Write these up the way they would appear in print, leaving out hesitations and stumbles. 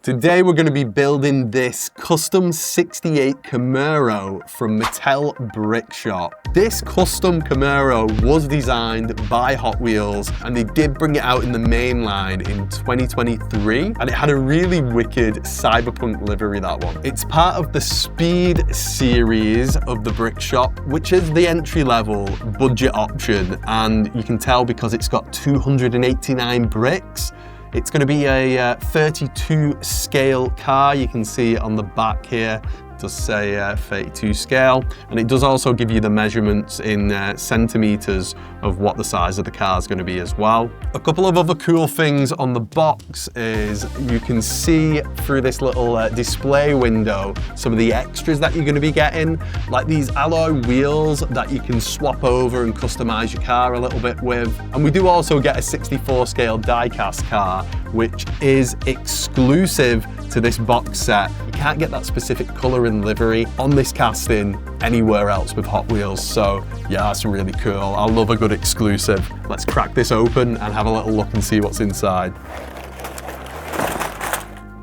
Today we're going to be building this custom 68 Camaro from Mattel Brick Shop. This custom Camaro was designed by Hot Wheels and they did bring it out in the main line in 2023, and it had a really wicked cyberpunk livery, that one. It's part of the Speed series of the Brick Shop, which is the entry-level budget option, and you can tell because it's got 289 bricks. It's going to be a 32 scale car. You can see it on the back here. It does say 32 scale, and it does also give you the measurements in centimeters of what the size of the car is going to be as well. A couple of other cool things on the box is you can see through this little display window some of the extras that you're going to be getting, like these alloy wheels that you can swap over and customize your car a little bit with. And we do also get a 64 scale die-cast car, which is exclusive to this box set. You can't get that specific color and livery on this casting anywhere else with Hot Wheels. So yeah, that's really cool. I love a good exclusive. Let's crack this open and have a little look and see what's inside.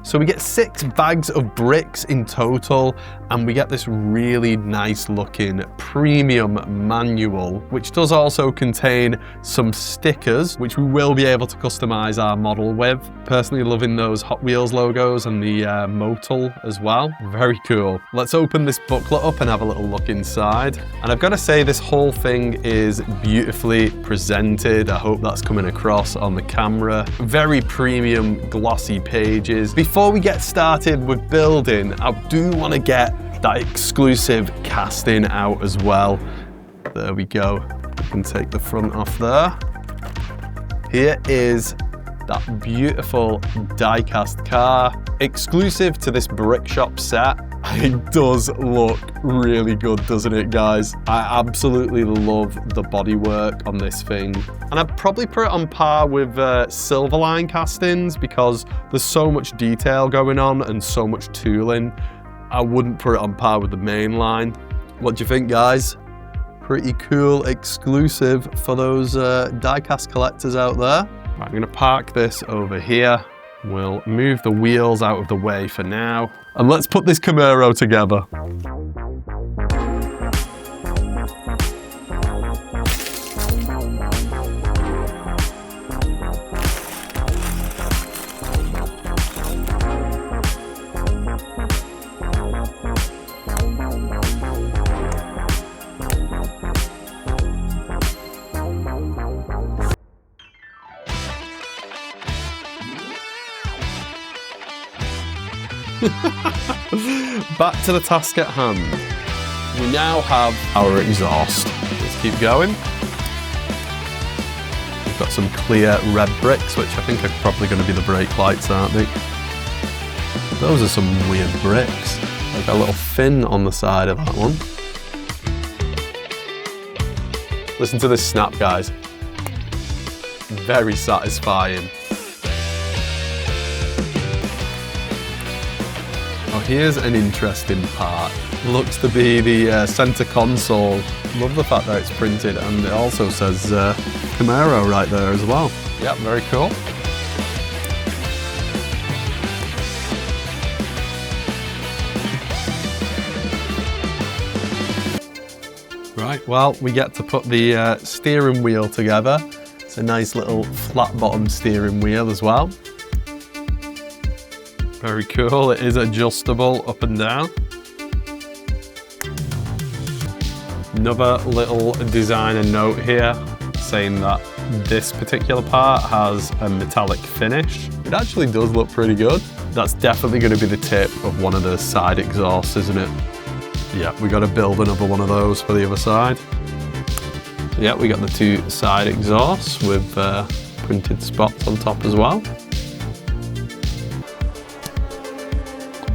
So we get 6 bags of bricks in total, and we get this really nice looking premium manual, which does also contain some stickers, which we will be able to customize our model with. Personally loving those Hot Wheels logos and the Mattel as well. Very cool. Let's open this booklet up and have a little look inside. And I've got to say, this whole thing is beautifully presented. I hope that's coming across on the camera. Very premium glossy pages. Before we get started with building, I do want to get that exclusive casting out as well. There we go. I can take the front off there. Here is that beautiful die-cast car, exclusive to this Brick Shop set. It does look really good, doesn't it, guys? I absolutely love the bodywork on this thing. And I'd probably put it on par with Silverline castings because there's so much detail going on and so much tooling. I wouldn't put it on par with the main line. What do you think, guys? Pretty cool exclusive for those die-cast collectors out there. Right, I'm gonna park this over here. We'll move the wheels out of the way for now. And let's put this Camaro together. Back to the task at hand. We now have our exhaust. Let's keep going. We've got some clear red bricks, which I think are probably going to be the brake lights, aren't they? Those are some weird bricks. Like a little fin on the side of that one. Listen to this snap, guys. Very satisfying. Oh, here's an interesting part. Looks to be the center console. Love the fact that it's printed, and it also says Camaro right there as well. Yep, very cool. Right, well, we get to put the steering wheel together. It's a nice little flat bottom steering wheel as well. Very cool. It is adjustable up and down. Another little designer note here saying that this particular part has a metallic finish. It actually does look pretty good. That's definitely going to be the tip of one of the side exhausts, isn't it? Yeah, we got to build another one of those for the other side. Yeah, we got the 2 side exhausts with printed spots on top as well.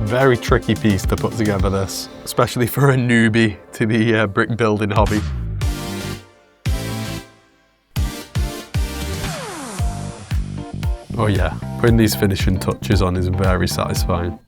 Very tricky piece to put together, this, especially for a newbie to the brick building hobby. Oh yeah, putting these finishing touches on is very satisfying.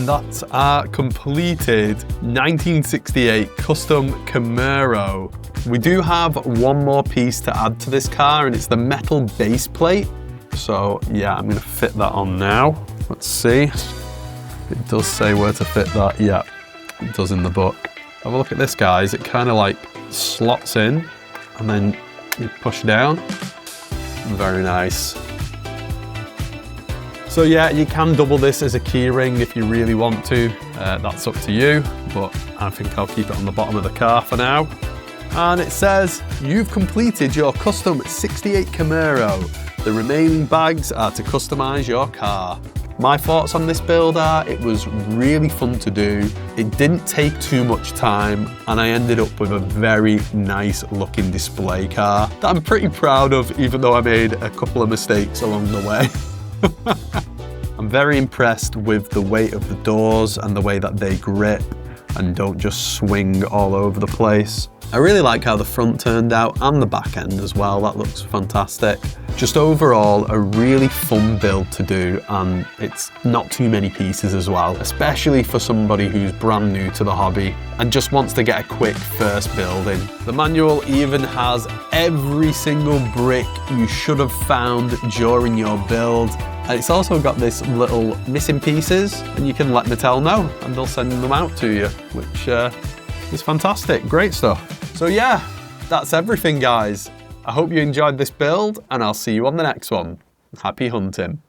that's our completed 1968 custom Camaro. We do have one more piece to add to this car, and it's the metal base plate. So yeah, I'm gonna fit that on now. Let's see. It does say where to fit that. Yeah, it does in the book. Have a look at this, guys. It kind of like slots in and then you push down. Very nice. So yeah, you can double this as a key ring if you really want to. That's up to you, but I think I'll keep it on the bottom of the car for now. And it says, you've completed your custom 68 Camaro. The remaining bags are to customize your car. My thoughts on this build are, it was really fun to do. It didn't take too much time, and I ended up with a very nice looking display car that I'm pretty proud of, even though I made a couple of mistakes along the way. I'm very impressed with the weight of the doors and the way that they grip and don't just swing all over the place. I really like how the front turned out and the back end as well. That looks fantastic. Just overall, a really fun build to do, and it's not too many pieces as well, especially for somebody who's brand new to the hobby and just wants to get a quick first build in. The manual even has every single brick you should have found during your build. And it's also got this little missing pieces, and you can let Mattel know and they'll send them out to you, which is fantastic. Great stuff. So yeah, that's everything, guys. I hope you enjoyed this build, and I'll see you on the next one. Happy hunting.